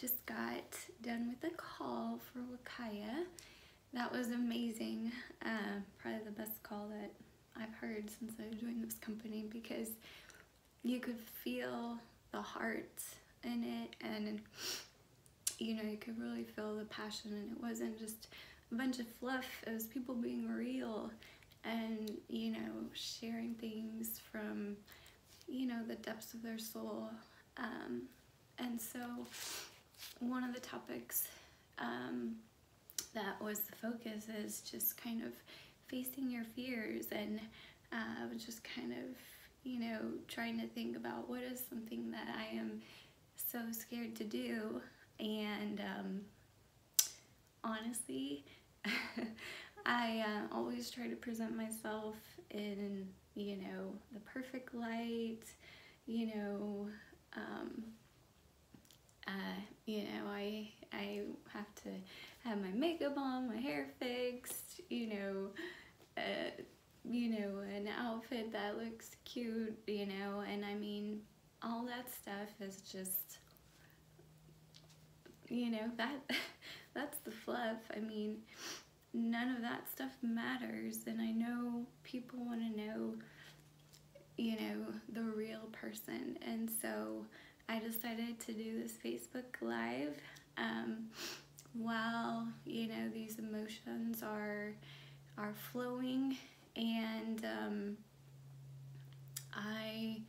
just got done with a call for Wakaya. That was amazing. Probably the best call that I've heard since I joined this company, because you could feel the heart in it, and you could really feel the passion, and it wasn't just a bunch of fluff. It was people being real and sharing things from the depths of their soul. And so one of the topics that was the focus is just kind of facing your fears, and I was just kind of trying to think about what is something that I am so scared to do. And honestly, I always try to present myself in the perfect light. I have to have my makeup on, my hair fixed, an outfit that looks cute, and I mean, all that stuff is just, that's the fluff. I mean, none of that stuff matters, and I know people want to know, the real person, and so I decided to do this Facebook Live while these emotions are flowing, and I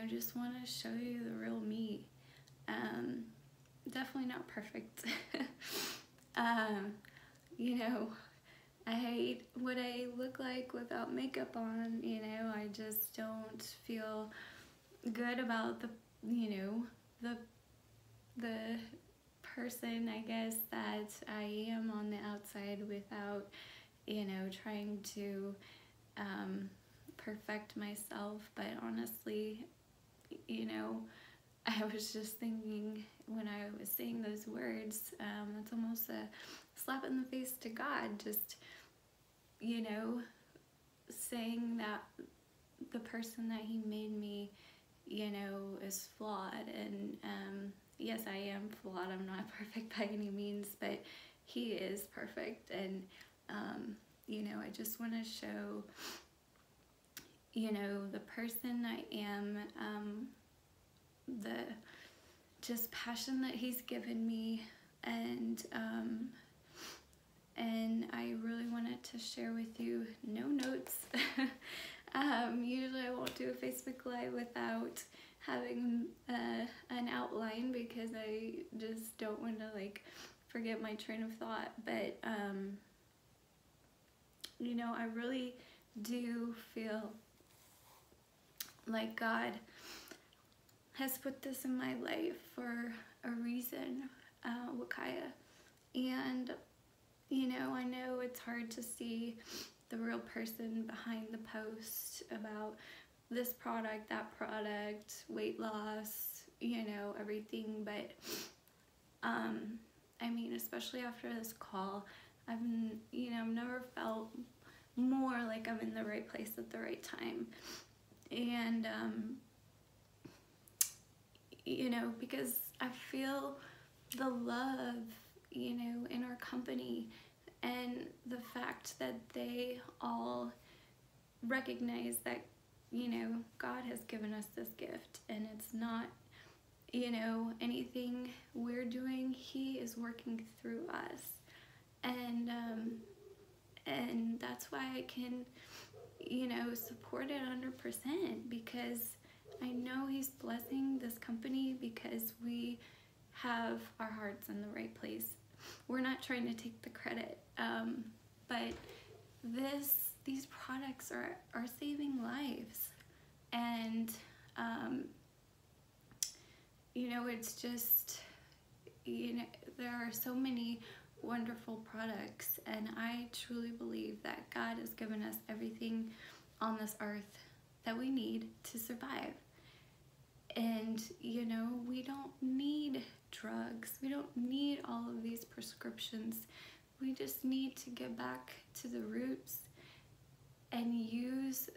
just want to show you the real me. Definitely not perfect. I hate what I look like without makeup on. I just don't feel good about the person, I guess, that I am on the outside without trying to perfect myself. But honestly, I was just thinking when I was saying those words, it's almost a slap in the face to God, just saying that the person that He made me is flawed. And yes, I am flawed. I'm not perfect by any means, but He is perfect. And I just want to show the person I am, the just passion that He's given me, and I really wanted to share with you. No notes. Usually I won't do a Facebook Live without having an outline, because I just don't want to forget my train of thought. But I really do feel like God has put this in my life for a reason, Wakaya. And I know it's hard to see the real person behind the post about this product, that product, weight loss, everything. But I mean, especially after this call, I've never felt more like I'm in the right place at the right time. And because I feel the love in our company, and the fact that they all recognize that God has given us this gift, and it's not anything we're doing. He is working through us, and that's why I can support it 100%, because I know He's blessing this company because we have our hearts in the right place. We're not trying to take the credit, but these products are saving lives, and it's just there are so many wonderful products, and I truly believe that God has given us everything on this earth that we need to survive. And we don't need drugs, we don't need all of these prescriptions. We just need to get back to the roots and use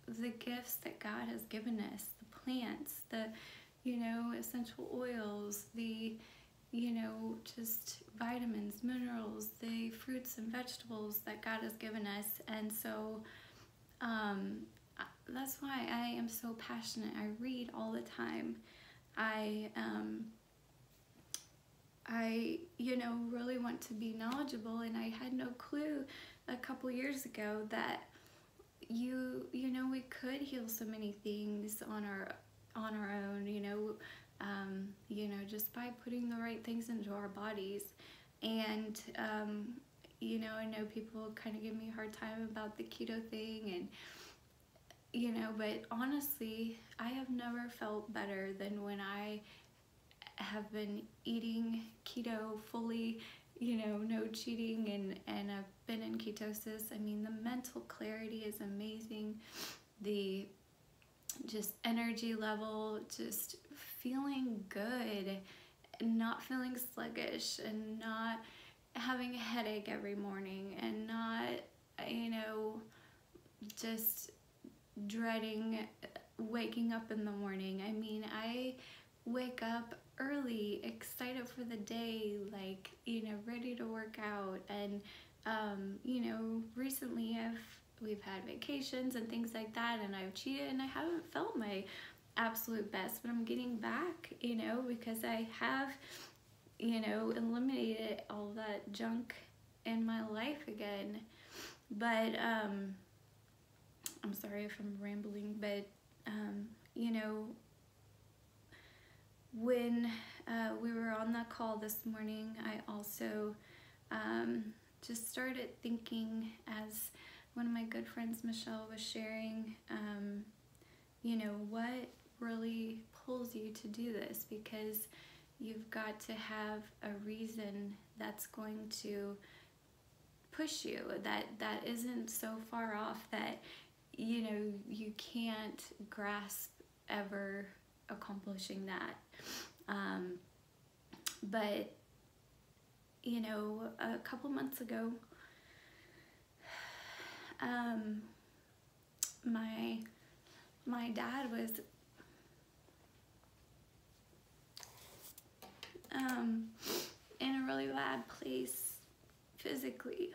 the gifts that God has given us, the plants, the essential oils, the you know, just vitamins, minerals, the fruits and vegetables that God has given us. And so that's why I am so passionate. I read all the time. I you know, really want to be knowledgeable, and I had no clue a couple years ago that you know, we could heal so many things on our own, you know, just by putting the right things into our bodies. And you know, I know people kind of give me a hard time about the keto thing, and you know, but honestly, I have never felt better than when I have been eating keto fully, you know, no cheating, and I've been in ketosis. I mean, the mental clarity is amazing. The just energy level, just feeling good, not feeling sluggish, and not having a headache every morning, and not, you know, just dreading waking up in the morning. I mean, I wake up early, excited for the day, like, you know, ready to work out. And you know, recently we've had vacations and things like that, and I've cheated and I haven't felt my absolute best, but I'm getting back, you know, because I have, you know, eliminated all that junk in my life again. But I'm sorry if I'm rambling, but you know, when we were on that call this morning, I also just started thinking, as one of my good friends, Michelle, was sharing, you know, what really pulls you to do this, because you've got to have a reason that's going to push you, that isn't so far off that, you know, you can't grasp ever accomplishing that. But you know, a couple months ago, my dad was in a really bad place physically.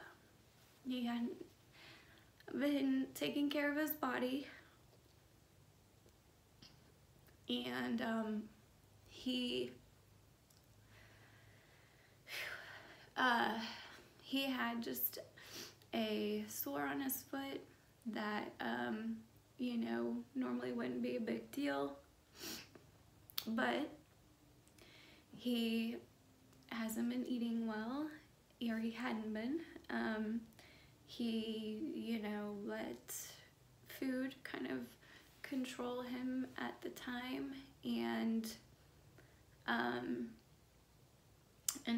He hadn't been taking care of his body, and he had just a sore on his foot that you know, normally wouldn't be a big deal, but he hasn't been eating well, or he hadn't been. He, you know, let food kind of control him at the time, and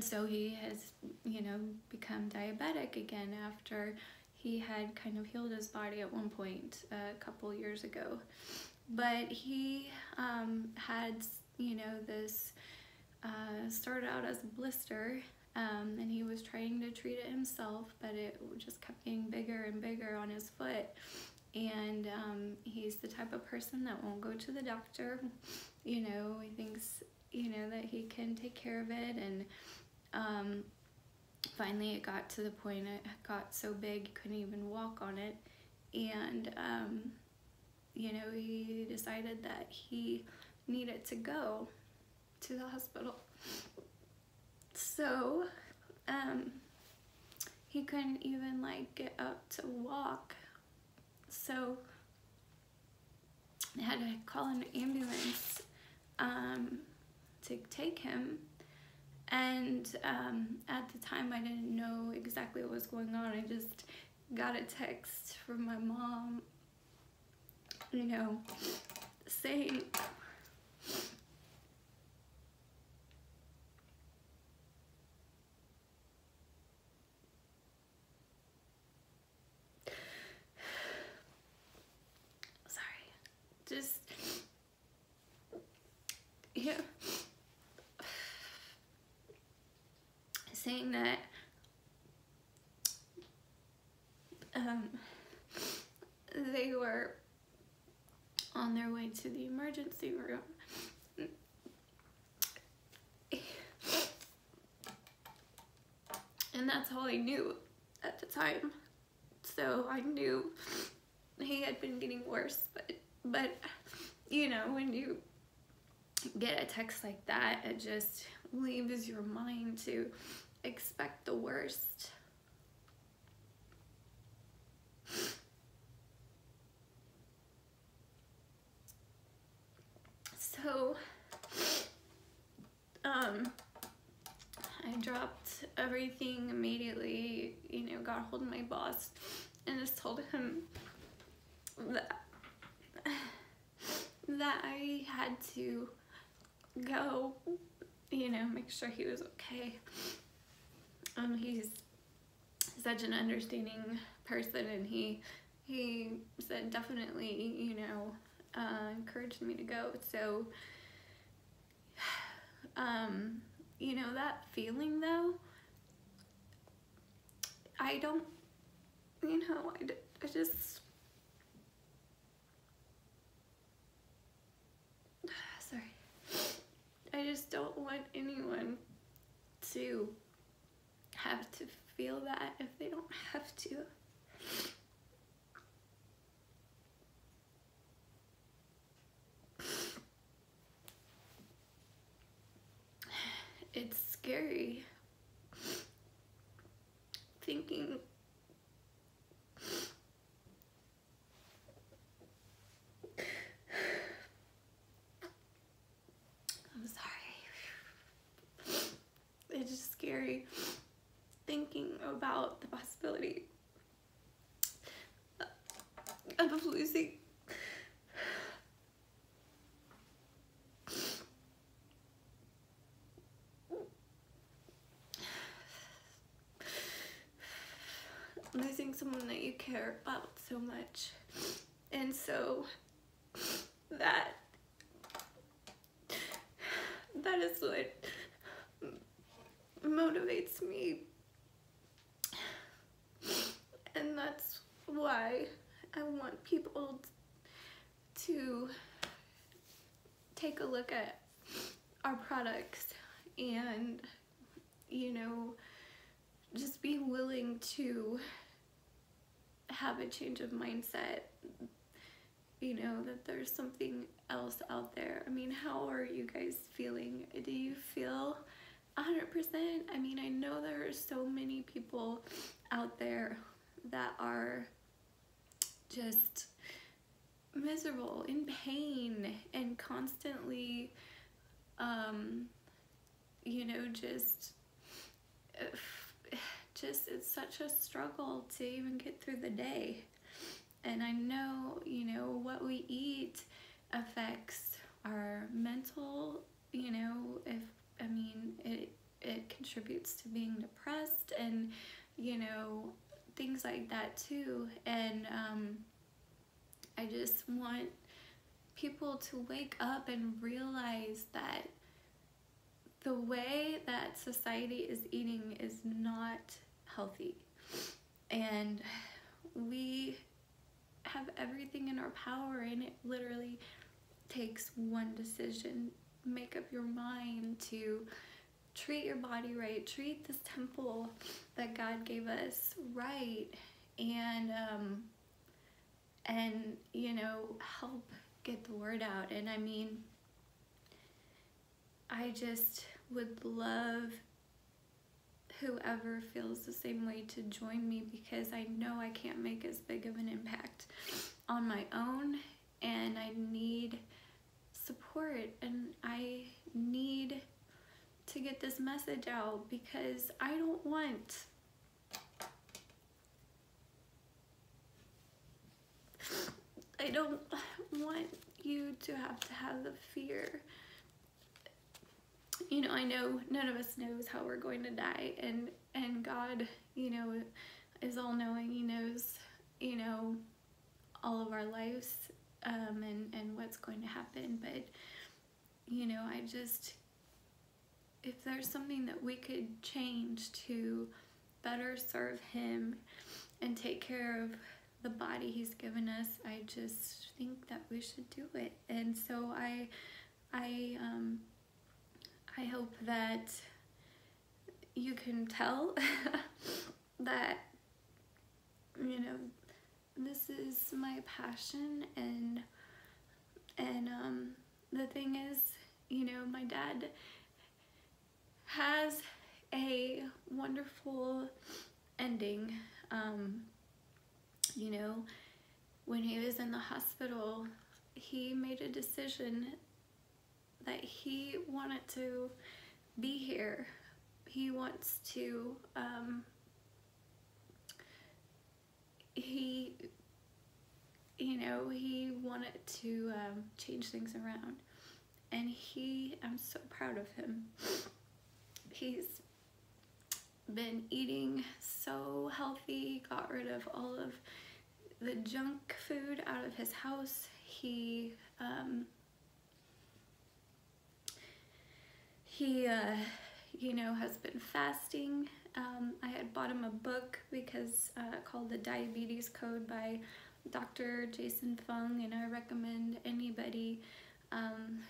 so he has, you know, become diabetic again after he had kind of healed his body at one point a couple years ago. But he had, you know, this started out as a blister, and he was trying to treat it himself, but it just kept getting bigger and bigger on his foot. And he's the type of person that won't go to the doctor. You know, he thinks, you know, that he can take care of it. And finally it got to the point, it got so big he couldn't even walk on it. And you know, he decided that he needed to go to the hospital. So he couldn't even like get up to walk. So I had to call an ambulance to take him. And at the time I didn't know exactly what was going on. I just got a text from my mom, you know, saying, just, yeah, saying that they were on their way to the emergency room. And that's all I knew at the time. So I knew he had been getting worse, but you know, when you get a text like that, it just leaves your mind to expect the worst. So I dropped everything immediately, you know, got a hold of my boss and just told him that I had to go, you know, make sure he was okay. He's such an understanding person, and he said definitely, you know, encouraged me to go. So you know, that feeling though, I don't, you know, I just, sorry, I just don't want anyone to have to feel that if they don't have to. It's scary thinking I'm sorry. It's just scary thinking about the possibility of losing someone that you care about so much. And so that is what motivates me, and that's why I want people to take a look at our products and, you know, just be willing to have a change of mindset, you know, that there's something else out there. I mean, how are you guys feeling? Do you feel 100%? I mean, I know there are so many people out there that are just miserable, in pain, and constantly, you know, just it's such a struggle to even get through the day. And I know, you know, what we eat affects our mental, you know, it contributes to being depressed and, you know, things like that too. And I just want people to wake up and realize that the way that society is eating is not healthy. And we have everything in our power, and it literally takes one decision. Make up your mind to treat your body right, treat this temple that God gave us right, and you know, help get the word out. And I mean, I just would love whoever feels the same way to join me, because I know I can't make as big of an impact on my own, and I need support, and I need to get this message out, because I don't want you to have the fear. You know, I know none of us knows how we're going to die, and God, you know, is all knowing. He knows, you know, all of our lives, and what's going to happen. But, you know, I just, if there's something that we could change to better serve Him and take care of the body He's given us, I just think that we should do it. And so I hope that, you can tell that, you know, this is my passion, and the thing is, you know, my dad has a wonderful ending. You know, when he was in the hospital, he made a decision that he wanted to be here. He wants to, he wanted to change things around. And I'm so proud of him. He's been eating so healthy, got rid of all of the junk food out of his house. He has been fasting. I had bought him a book because called The Diabetes Code by Dr. Jason Fung, and I recommend anybody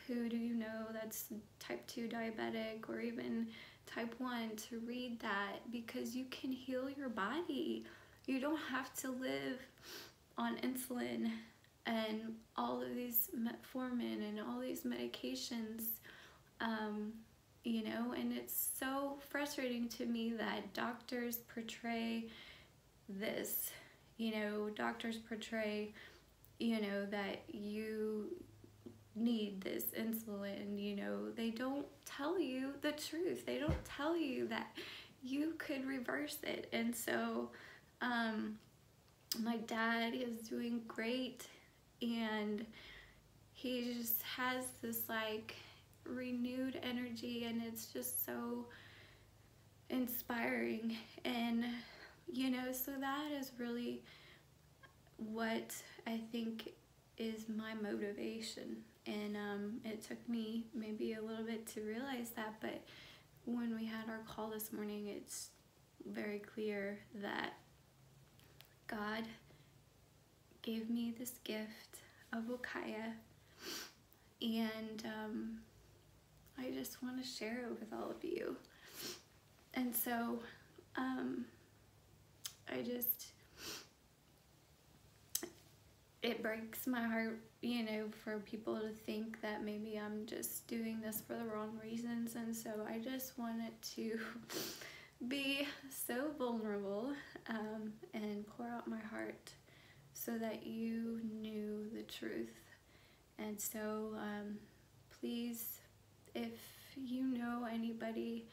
who that's type 2 diabetic or even type 1 to read that, because you can heal your body. You don't have to live on insulin and all of these metformin and all these medications, and it's so frustrating to me that doctors portray this, doctors portray, that you need this insulin. They don't tell you the truth. They don't tell you that you could reverse it. And so my dad is doing great, and he just has this like renewed energy, and it's just so inspiring. And so that is really what I think is my motivation. And it took me maybe a little bit to realize that, but when we had our call this morning, it's very clear that God gave me this gift of Wakaya, and I just want to share it with all of you. And so it breaks my heart, for people to think that maybe I'm just doing this for the wrong reasons. And so I just wanted to be so vulnerable and pour out my heart so that you knew the truth. And so please, if you know anybody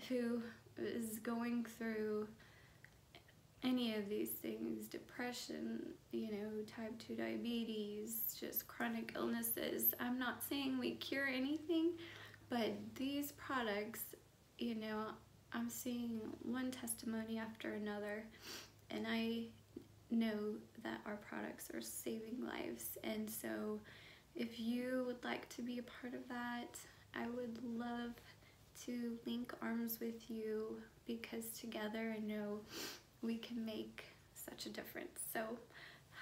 who is going through any of these things, depression, type 2 diabetes, just chronic illnesses, I'm not saying we cure anything, but these products, I'm seeing one testimony after another, and I know that our products are saving lives. And so if you would like to be a part of that, I would love to link arms with you, because together I know we can make such a difference. So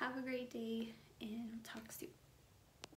have a great day, and talk soon.